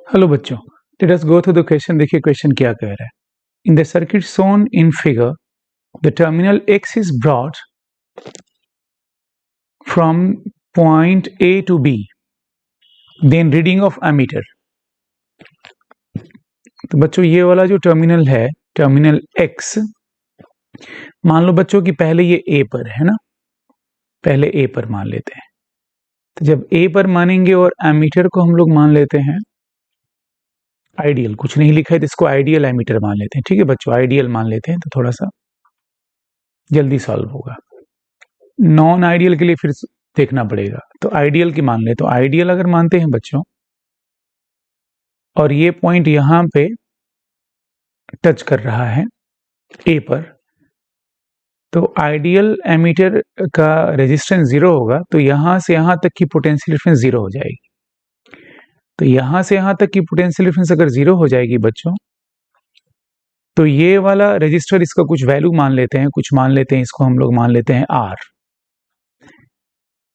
Hello बच्चों, let us go through the question. देखिए question क्या कह रहा है। In the circuit shown in figure the terminal X is brought from point A to B, then reading of ammeter. तो बच्चों ये वाला जो टर्मिनल है, टर्मिनल X, मान लो बच्चों कि पहले ये A पर है ना, पहले A पर मान लेते हैं। तो जब A पर मानेंगे और एमीटर को हम लोग मान लेते हैं आइडियल, कुछ नहीं लिखा है तो इसको आइडियल एमीटर मान लेते हैं। ठीक है बच्चों, आइडियल मान लेते हैं तो थोड़ा सा जल्दी सॉल्व होगा। नॉन आइडियल के लिए फिर देखना पड़ेगा, तो आइडियल की मान ले। तो आइडियल अगर मानते हैं बच्चों और ये पॉइंट यहां पे टच कर रहा है ए पर, तो आइडियल एमीटर का रेजिस्टेंस 0 होगा, तो यहां से यहां तक की पोटेंशियल डिफरेंस 0 हो जाएगी। तो यहां से यहां तक की पोटेंशियल डिफरेंस अगर 0 हो जाएगी बच्चों, तो ये वाला रेजिस्टर, इसका कुछ वैल्यू मान लेते हैं, कुछ मान लेते हैं, इसको हम लोग मान लेते हैं R।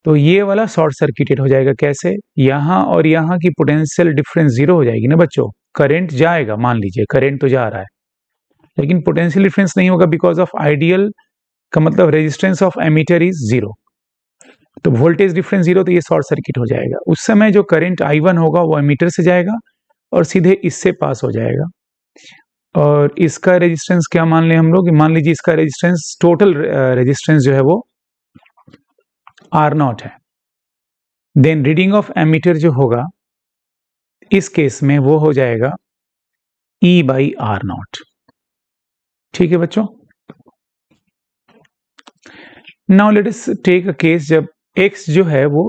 तो ये वाला शॉर्ट सर्किटेड हो जाएगा। कैसे? यहां और यहां की पोटेंशियल डिफरेंस 0 हो जाएगी ना बच्चों। करंट जाएगा, मान लीजिए करंट तो जा रहा है, लेकिन पोटेंशियल डिफरेंस नहीं होगा बिकॉज ऑफ आइडियल का मतलब रेजिस्टेंस ऑफ एमीटर इज 0। तो वोल्टेज डिफरेंस 0, तो ये शॉर्ट सर्किट हो जाएगा। उस समय जो करंट I1 होगा वो एमीटर से जाएगा और सीधे इससे पास हो जाएगा। और इसका रेजिस्टेंस क्या मान लें हम लोग, मान लीजिए इसका रेजिस्टेंस, टोटल रेजिस्टेंस जो है वो R0 है। देन रीडिंग ऑफ एमीटर जो होगा इस केस में वो हो जाएगा E/R0। ठीक है बच्चों। Now let us take a case जब X जो है वो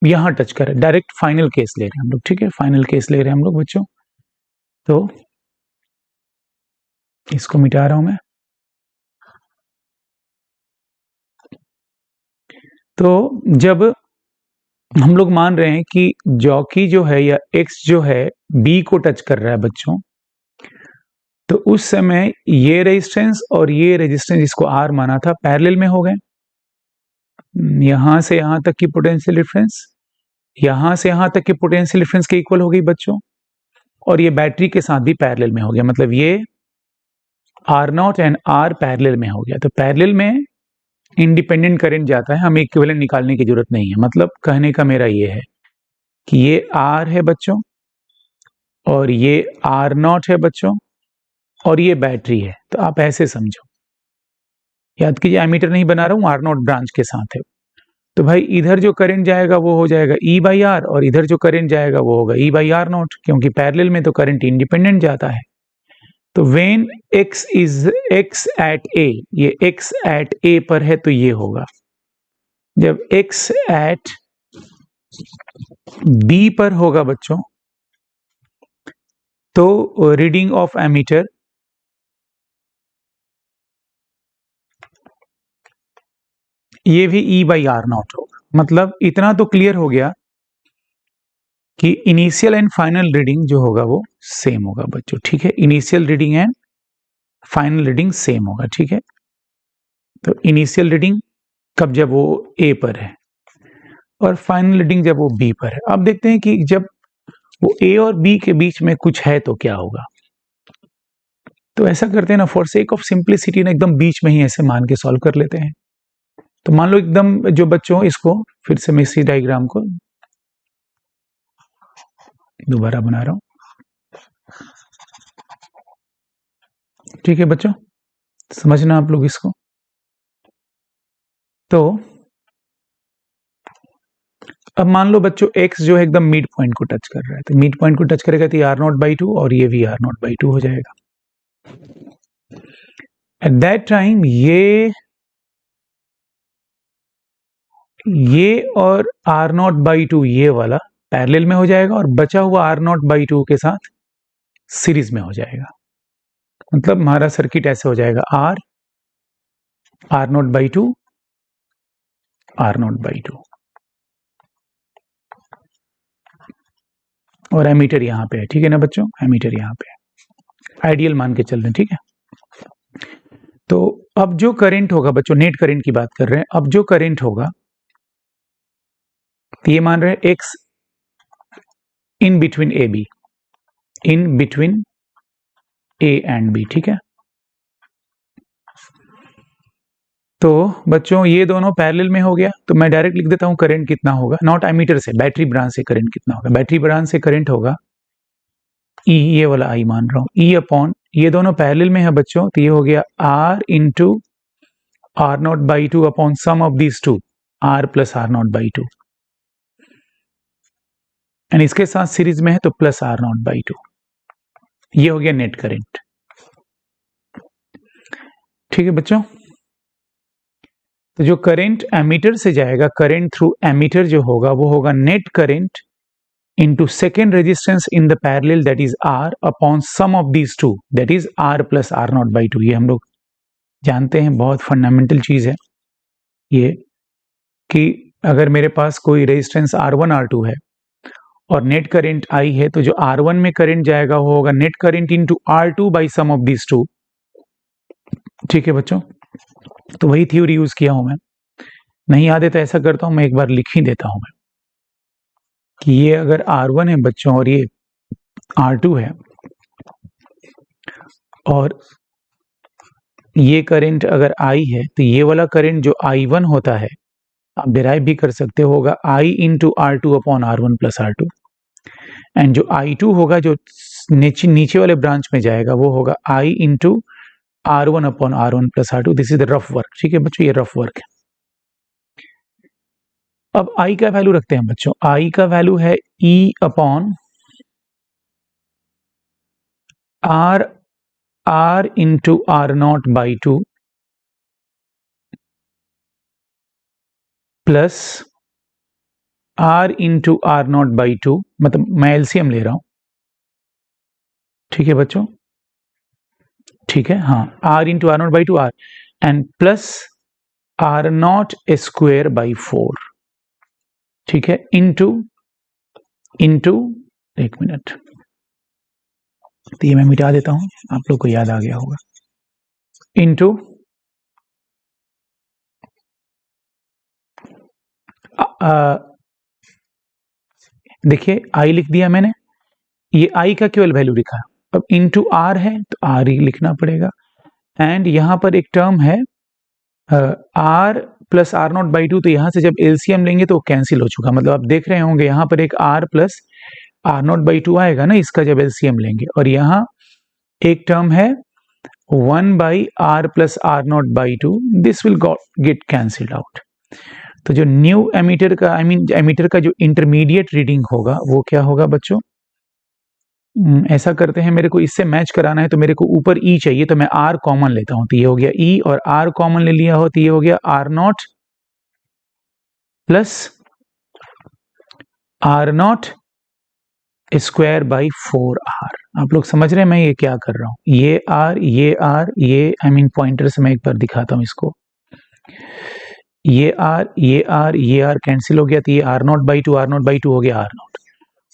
यहां टच करे, डायरेक्ट फाइनल केस ले रहे हैं हम लोग। ठीक है, फाइनल केस ले रहे हैं हम लोग बच्चों। तो इसको मिटा रहा हूं मैं। तो जब हम लोग मान रहे हैं कि जॉकी जो है या X जो है B को टच कर रहा है बच्चों, तो उस समय ये रेजिस्टेंस और ये रेजिस्टेंस, इसको R माना था, पैरेलल में हो गए। यहां से यहां तक की पोटेंशियल डिफरेंस यहां से यहां तक की पोटेंशियल डिफरेंस के इक्वल हो गई बच्चों, और ये बैटरी के साथ भी पैरेलल में हो गया। मतलब ये R0 एंड R पैरेलल में हो गया। तो पैरेलल में इंडिपेंडेंट करंट जाता है, हमें इक्विवेलेंट निकालने की जरूरत नहीं है। मतलब कहने का मेरा ये है कि ये R है बच्चों और ये R0 है बच्चों और ये बैटरी है। तो आप ऐसे समझो, याद कीजिए एमीटर नहीं बना रहा हूं, R0 ब्रांच के साथ है। तो भाई इधर जो करंट जाएगा वो हो जाएगा E/R और इधर जो करंट जाएगा वो होगा E/R0, क्योंकि पैरेलल में तो करंट इंडिपेंडेंट जाता है। तो व्हेन X एट A, ये X एट A पर है तो ये होगा। जब X एट B पर होगा बच्चों, तो रीडिंग ऑफ एमीटर ये भी E/R0 होगा। मतलब इतना तो क्लियर हो गया कि इनिशियल एंड फाइनल रीडिंग जो होगा वो सेम होगा बच्चों। ठीक है, initial reading and final reading same होगा। ठीक है, तो इनिशियल रीडिंग कब, जब वो A पर है, और फाइनल रीडिंग जब वो B पर है। अब देखते हैं कि जब वो A और B के बीच में कुछ है तो क्या होगा। तो ऐसा करते हैं ना, फॉर सेक ऑफ सिंप्लिसिटी ना, एकदम बीच में ही ऐसे मान के सॉल्व कर लेते हैं। तो मान लो एकदम जो बच्चों, इसको फिर से मैं इसी डायग्राम को दोबारा बना रहा हूं। ठीक है बच्चों, समझना आप लोग इसको। तो अब मान लो बच्चों X जो है एकदम मिड पॉइंट को टच कर रहा है, तो मिड पॉइंट को टच करेगा तो R0/2 और ये भी R0/2 हो जाएगा। एट दैट टाइम ये और R0/2 ये वाला पैरेलल में हो जाएगा और बचा हुआ R0/2 के साथ सीरीज में हो जाएगा। मतलब हमारा सर्किट ऐसे हो जाएगा R0/2 R0/2 और एमीटर यहां पे है। ठीक है ना बच्चों, एमीटर यहां पे है, आइडियल मान के चल रहे हैं। ठीक है, तो अब जो करंट होगा बच्चों, नेट करंट की बात कर रहे हैं। अब जो करंट होगा, ये मान रहे हैं X in between AB, in between A and B, ठीक है। तो बच्चों ये दोनों पैरेलल में हो गया, तो मैं डायरेक्ट लिख देता हूं करंट कितना होगा, नॉट एमीटर से, बैटरी ब्रांच से करंट कितना होगा। बैटरी ब्रांच से करंट होगा ई, ये वाला आई मान रहा हूं, ई अपॉन, ये दोनों पैरेलल में है बच्चों, तो ये हो गया R into R not by two upon sum of these two, R plus R not by two, and इसके साथ सीरीज में है तो plus R not by two. ये हो गया नेट करंट, ठीक है बच्चों। तो जो करंट एमीटर से जाएगा, करंट थ्रू एमीटर जो होगा वो होगा net current into second resistance in the parallel, that is R upon sum of these two, that is R plus R naught by 2। ये हम लोग जानते हैं, बहुत फंडामेंटल चीज है ये, कि अगर मेरे पास कोई रेजिस्टेंस R1 R2 है और नेट करंट I है, तो जो R1 में करंट जाएगा वो होगा net current into R2 by sum of this two, ठीक है बच्चों। तो वही थ्योरी यूज किया हूं मैं, नहीं याद है तो ऐसा करता हूं, मैं एक बार लिख ही देता हूं मैं, कि ये अगर R1 है बच्चों और ये R2 है, और ये करंट अगर I है, तो ये वाला करंट जो I1 होता है, आप डिराइव भी कर सकते होगा I into R2 upon R1 plus R2, and जो I2 होगा जो नीचे वाले ब्रांच में जाएगा वो होगा I into R1 upon R1 plus R2। This is the rough work, ठीक है बच्चों, ये रफ वर्क है। अब I का वैल्यू रखते हैं बच्चों, I का वैल्यू है E upon R into R not by two plus R into R not by to, मतलब मैं एलसीएम ले रहा हूं, ठीक है बच्चों, ठीक है, हाँ, R into R not by to R, and plus R naught square by 4, ठीक है, इंटू एक मिनट, तो ये मैं मिटा देता हूं, आप लोग को याद आ गया होगा, इंटू देखिए आई लिख दिया मैंने, ये आई का केवल वैल्यू लिखा, अब इंटू आर है तो आर ही लिखना पड़ेगा, एंड यहां पर एक टर्म है R plus R not by two, तो यहां से जब एलसीएम लेंगे तो कैंसिल हो चुका, मतलब आप देख रहे होंगे यहां पर एक R plus R not by two आएगा ना, इसका जब एलसीएम लेंगे, और यहां एक टर्म है 1 by R plus R not by two, this will get cancelled out. तो जो न्यू एमीटर का, एमीटर का जो इंटरमीडिएट रीडिंग होगा वो क्या होगा बच्चों, ऐसा करते हैं, मेरे को इससे मैच कराना है तो मेरे को ऊपर ई चाहिए, तो मैं आर कॉमन लेता हूं, तो ये हो गया ई, और आर कॉमन ले लिया हो तो ये हो गया R not plus R not square by 4R। आप लोग समझ रहे हैं मैं ये क्या कर रहा हूं, ये आर, ये पॉइंटर से मैं एक बार दिखाता हूं इसको, ये आर कैंसिल हो गया, तो ये आर नॉट बाई टू हो गया आर नॉट,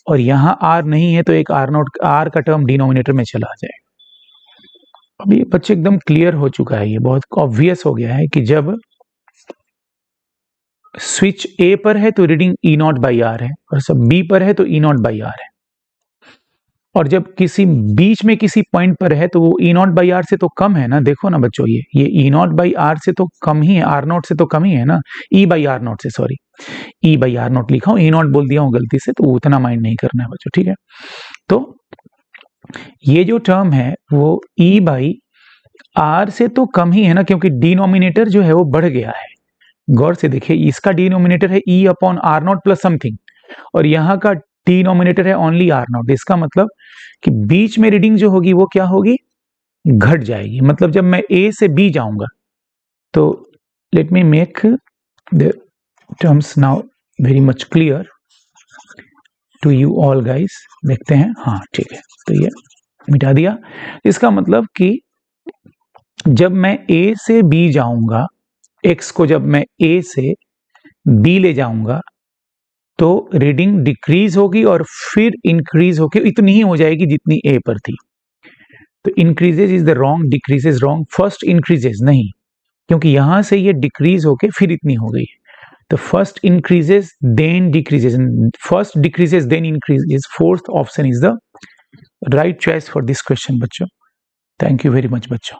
और यहां आर नहीं है तो एक आर नॉट, आर का टर्म डिनोमिनेटर में चला जाएगा। अब ये बच्चे एकदम क्लियर हो चुका है, ये बहुत ऑब्वियस हो गया है कि जब स्विच ए पर है तो reading E not by R है, और सब बी पर है तो ई नॉट बाई आर है, और जब किसी बीच में किसी पॉइंट पर है तो वो ई नॉट बाई आर से तो कम है ना, देखो ना बच्चों, ये ई नॉट बाई आर से तो कम ही है, आर नॉट से तो कम ही है ना, ई बाई आर नॉट से, sorry E by R not लिखा हूं, ई नॉट बोल दिया हूं गलती से, तो उतना माइंड नहीं करना है बच्चों, ठीक है। तो ये जो टर्म है वो ई बाई आर से तो कम ही है ना, क्योंकि डिनोमिनेटर जो है वो बढ़ गया है, गौर से देखिए, इसका डिनोमिनेटर है E upon R not plus something, और यहाँ का डिनोमिनेटर है ओनली आर नॉट। इसका मतलब कि बीच में रीडिंग जो होगी वो क्या होगी, घट जाएगी, मतलब जब मैं ए से बी जाऊंगा, तो let me make the terms now very much clear to you all guys, देखते हैं, हाँ ठीक है, तो ये मिटा दिया। इसका मतलब कि जब मैं ए से बी जाऊंगा, एक्स को जब मैं ए से बी ले जाऊंगा तो रीडिंग डिक्रीज होगी और फिर इंक्रीज होगी, इतनी ही हो जाएगी जितनी ए पर थी। तो increases is the wrong, decreases wrong, first increases नहीं, क्योंकि यहां से ये डिक्रीज होके फिर इतनी हो गई, तो first increases then decreases, first decreases then increases, fourth option is the right choice for this question बच्चों। थैंक यू वेरी मच बच्चों।